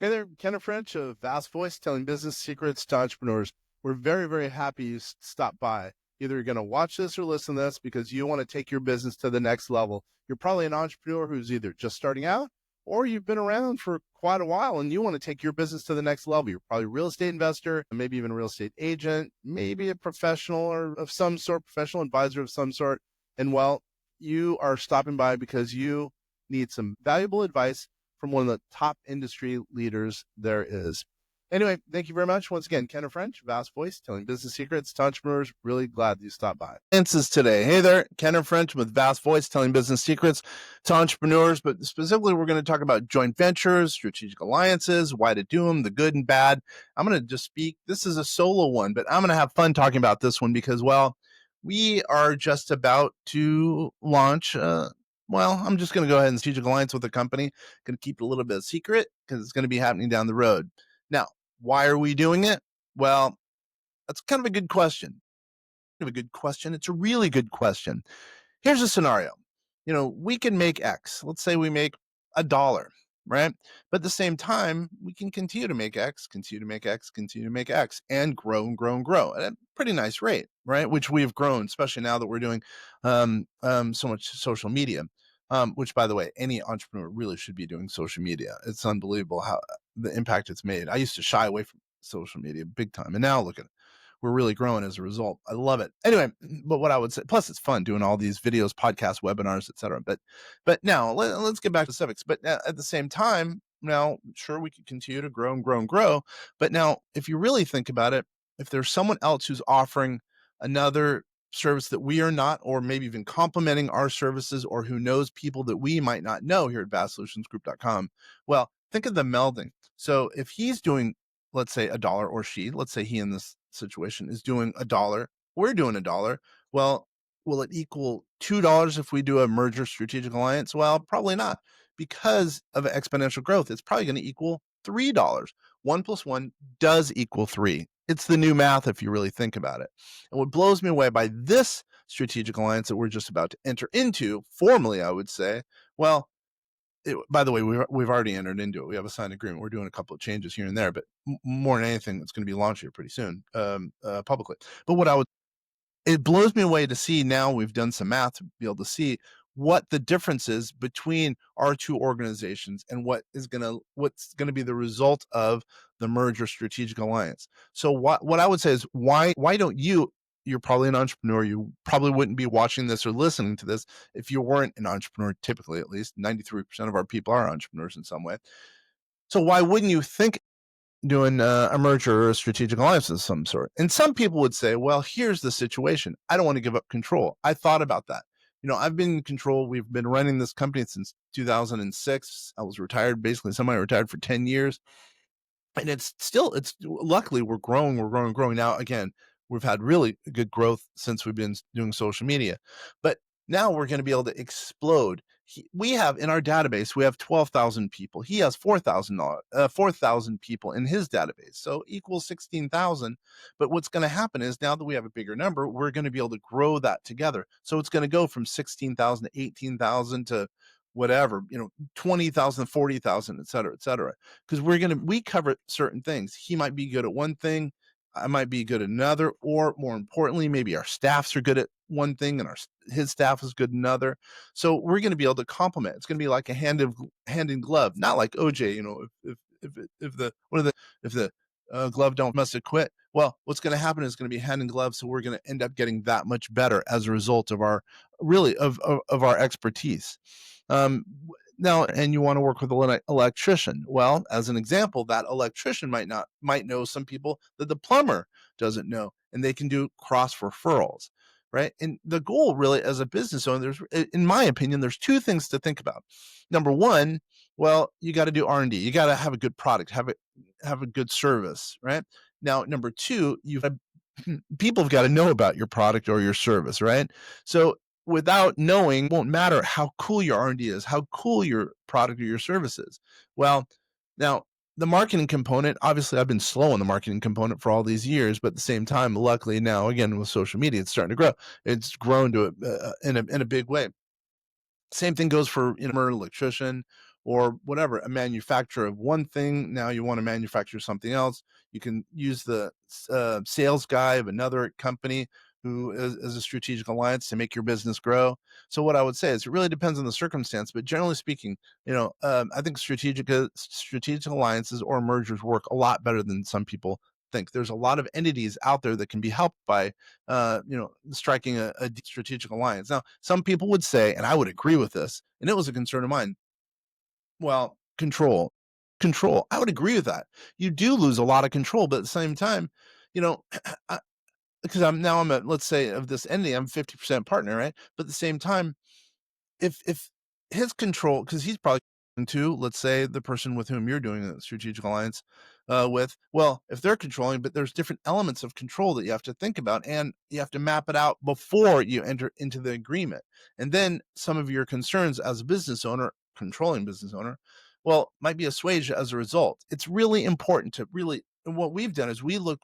Hey there, Kenneth French of Vast Voice, telling business secrets to entrepreneurs. We're very, very happy you stopped by. Either you're going to watch this or listen to this because you want to take your business to the next level. You're probably an entrepreneur who's either just starting out or you've been around for quite a while and you want to take your business to the next level. You're probably a real estate investor, maybe even a real estate agent, maybe a professional or of some sort, professional advisor of some sort. And well, you are stopping by because you need some valuable advice from one of the top industry leaders there is. Anyway, thank you very much. Once again, Kenneth French, Vast Voice, telling business secrets to entrepreneurs. Really glad you stopped by. Answers today. Hey there, Kenneth French with Vast Voice, telling business secrets to entrepreneurs. But specifically, we're going to talk about joint ventures, strategic alliances, why to do them, the good and bad. I'm going to just speak. This is a solo one, but I'm going to have fun talking about this one because, well, we are just about to launch I'm just going to go ahead and strategic alliance with a company. Going to keep it a little bit secret because it's going to be happening down the road. Now, why are we doing it? Well, that's kind of a good question. It's a really good question. Here's a scenario. We can make X. Let's say we make $1, right? But at the same time, we can continue to make X, continue to make X, continue to make X, and grow and grow and grow at a pretty nice rate, right? Which we've grown, especially now that we're doing so much social media. Which, by the way, any entrepreneur really should be doing social media. It's unbelievable how the impact it's made. I used to shy away from social media big time, and now look at it. We're really growing as a result. I love it. Anyway, but what I would say, plus it's fun doing all these videos, podcasts, webinars, etc. But now let's get back to civics. But at the same time, now sure we could continue to grow and grow and grow. But now, if you really think about it, if there's someone else who's offering another service that we are not, or maybe even complementing our services, or who knows people that we might not know here at vastsolutionsgroup.com, well, think of the melding. So if he's doing, let's say $1, or let's say he in this situation is doing $1, we're doing $1. Well, will it equal $2 if we do a merger strategic alliance? Well, probably not, because of exponential growth. It's probably going to equal $3. 1 plus 1 does equal 3. It's the new math if you really think about it. And what blows me away by this strategic alliance that we're just about to enter into, formally, I would say, well, by the way, we've already entered into it. We have a signed agreement. We're doing a couple of changes here and there, but more than anything, it's going to be launched here pretty soon, publicly. But it blows me away to see now we've done some math to be able to see what the difference is between our two organizations and what's going to be the result of the merger strategic alliance. So what I would say is why don't you're probably an entrepreneur. You probably wouldn't be watching this or listening to this if you weren't an entrepreneur. Typically, at least 93% of our people are entrepreneurs in some way. So why wouldn't you think doing a merger or a strategic alliance of some sort? And some people would say, well, here's the situation. I don't want to give up control. I thought about that. I've been in control. We've been running this company since 2006. I was retired, basically semi-retired for 10 years. And it's luckily we're growing. Now, again, we've had really good growth since we've been doing social media, but now we're going to be able to explode. We have in our database, we have 12,000 people. He has 4,000 people in his database. So equals 16,000. But what's going to happen is now that we have a bigger number, we're going to be able to grow that together. So it's going to go from 16,000 to 18,000 to whatever, 20,000, 40,000, et cetera, because we cover certain things. He might be good at one thing. I might be good at another, or more importantly, maybe our staffs are good at one thing and his staff is good at another. So we're going to be able to complement. It's going to be like a hand in glove, not like OJ, if the glove don't must have quit. Well, what's going to happen is going to be hand in glove. So we're going to end up getting that much better as a result of our of our expertise. Now, and you want to work with an electrician. Well, as an example, that electrician might know some people that the plumber doesn't know, and they can do cross referrals, right? And the goal really as a business owner, in my opinion, there's two things to think about. Number one, well, you got to do R&D. You got to have a good product, have a good service, right? Now, number two, people have got to know about your product or your service, right? So without knowing, it won't matter how cool your R&D is, how cool your product or your service is. Well, now the marketing component, obviously I've been slow on the marketing component for all these years, but at the same time, luckily now, again, with social media, it's starting to grow. It's grown to in a big way. Same thing goes for an electrician or whatever, a manufacturer of one thing. Now you want to manufacture something else. You can use the sales guy of another company who is a strategic alliance to make your business grow. So what I would say is it really depends on the circumstance, but generally speaking, I think strategic alliances or mergers work a lot better than some people think. There's a lot of entities out there that can be helped by striking a strategic alliance. Now, some people would say, and I would agree with this, and it was a concern of mine, well, control. I would agree with that. You do lose a lot of control, but at the same time, you know, because I'm a, let's say, of this entity, I'm 50% partner, right? But at the same time, if his control, because he's probably to, let's say, the person with whom you're doing a strategic alliance with, well, if they're controlling, but there's different elements of control that you have to think about, and you have to map it out before you enter into the agreement. And then some of your concerns as a business owner, controlling business owner, well, might be assuaged as a result. It's really important to really, and what we've done is we look,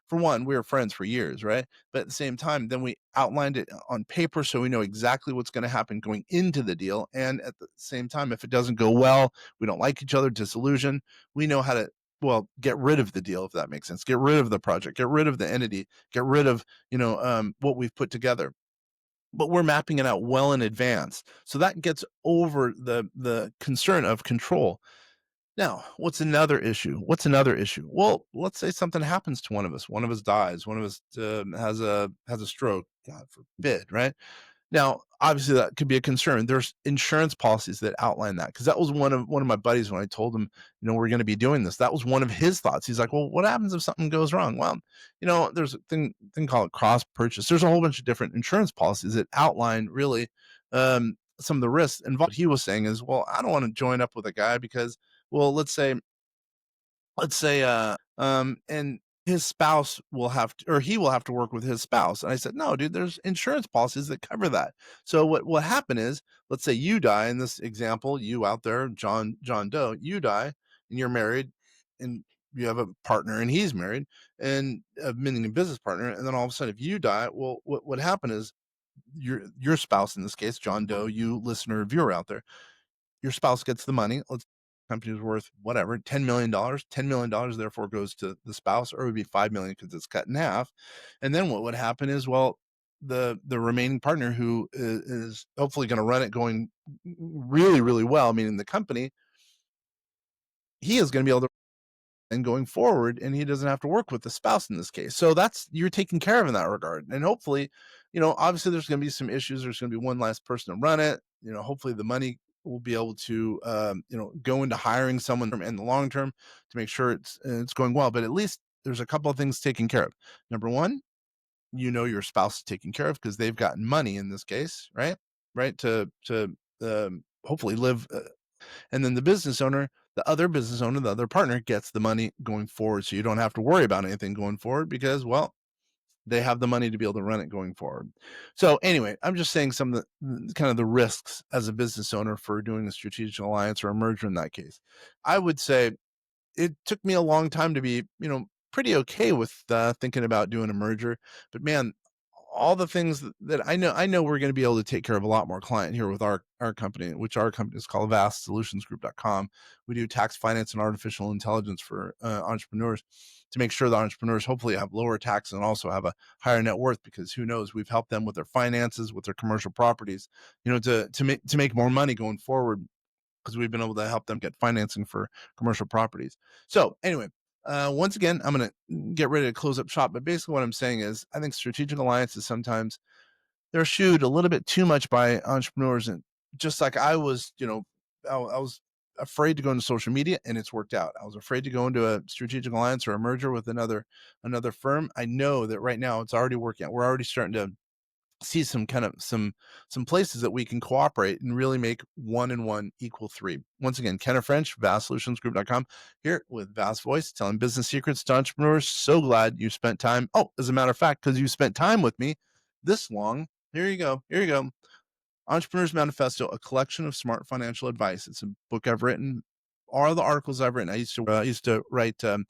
for one, we were friends for years, right? But at the same time, then we outlined it on paper so we know exactly what's going to happen going into the deal. And at the same time, if it doesn't go well, we don't like each other, disillusion, we know how to, well, get rid of the deal, if that makes sense. Get rid of the project, get rid of the entity, get rid of, what we've put together. But we're mapping it out well in advance. So that gets over the concern of control. Now, what's another issue? Well, let's say something happens to one of us. One of us dies. One of us has a stroke. God forbid, right? Now, obviously, that could be a concern. There's insurance policies that outline that, because that was one of my buddies when I told him, we're going to be doing this. That was one of his thoughts. He's like, "Well, what happens if something goes wrong?" Well, there's a thing called cross purchase. There's a whole bunch of different insurance policies that outline really some of the risks involved. What he was saying is, well, I don't want to join up with a guy because, well, let's say and his spouse will have to, or he will have to work with his spouse. And I said, no, dude, there's insurance policies that cover that. So what will happen is, let's say you die in this example, you out there, John Doe, you die and you're married and you have a partner and he's married, and meaning a business partner. And then all of a sudden, if you die, well, what would happen is your spouse, in this case, John Doe, you listener, viewer out there, your spouse gets the money. Let's company is worth whatever, $10 million. $10 million therefore goes to the spouse, or it would be 5 million because it's cut in half. And then what would happen is, well, the remaining partner, who is hopefully going to run it going really, really well, meaning the company, he is going to be able to, and going forward, and he doesn't have to work with the spouse in this case. So you're taken care of in that regard. And hopefully, obviously there's going to be some issues. There's going to be one last person to run it. Hopefully the money will be able to, go into hiring someone in the long term to make sure it's going well. But at least there's a couple of things taken care of. Number one, your spouse is taken care of because they've gotten money in this case, right? Right. To hopefully live. And then the other business owner, the other partner gets the money going forward. So you don't have to worry about anything going forward because, well, they have the money to be able to run it going forward. So anyway, I'm just saying some of the kind of the risks as a business owner for doing a strategic alliance or a merger in that case. I would say it took me a long time to be, pretty okay with thinking about doing a merger. But man, all the things that I know we're going to be able to take care of a lot more client here with our company, which our company is called vastsolutionsgroup.com. We do tax, finance, and artificial intelligence for entrepreneurs, to make sure that entrepreneurs hopefully have lower taxes and also have a higher net worth, because who knows, we've helped them with their finances, with their commercial properties, to make more money going forward, because we've been able to help them get financing for commercial properties. So anyway, once again, I'm going to get ready to close up shop. But basically what I'm saying is, I think strategic alliances, sometimes they're shooed a little bit too much by entrepreneurs. And just like I was, I was afraid to go into social media, and it's worked out. I was afraid to go into a strategic alliance or a merger with another firm. I know that right now it's already working out. We're already starting to see some places that we can cooperate and really make 1 and 1 equal 3. Once again, Kenneth French, vastsolutionsgroup.com, here with Vast Voice, telling business secrets to entrepreneurs. So glad you spent time. Oh, as a matter of fact, because you spent time with me this long, here you go. Entrepreneur's Manifesto, a collection of smart financial advice. It's a book I've written. All the articles I've written. I used to write and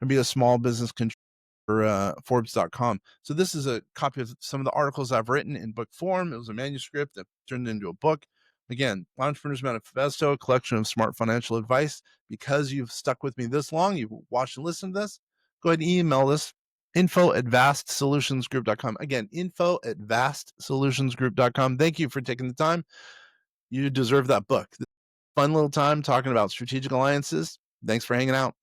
be a small business contributor for Forbes.com. So this is a copy of some of the articles I've written in book form. It was a manuscript that turned into a book. Again, Entrepreneur's Manifesto, a collection of smart financial advice. Because you've stuck with me this long, you've watched and listened to this, go ahead and email us, info@vastsolutionsgroup.com. Again, info@vastsolutionsgroup.com. Thank you for taking the time. You deserve that book. Fun little time talking about strategic alliances. Thanks for hanging out.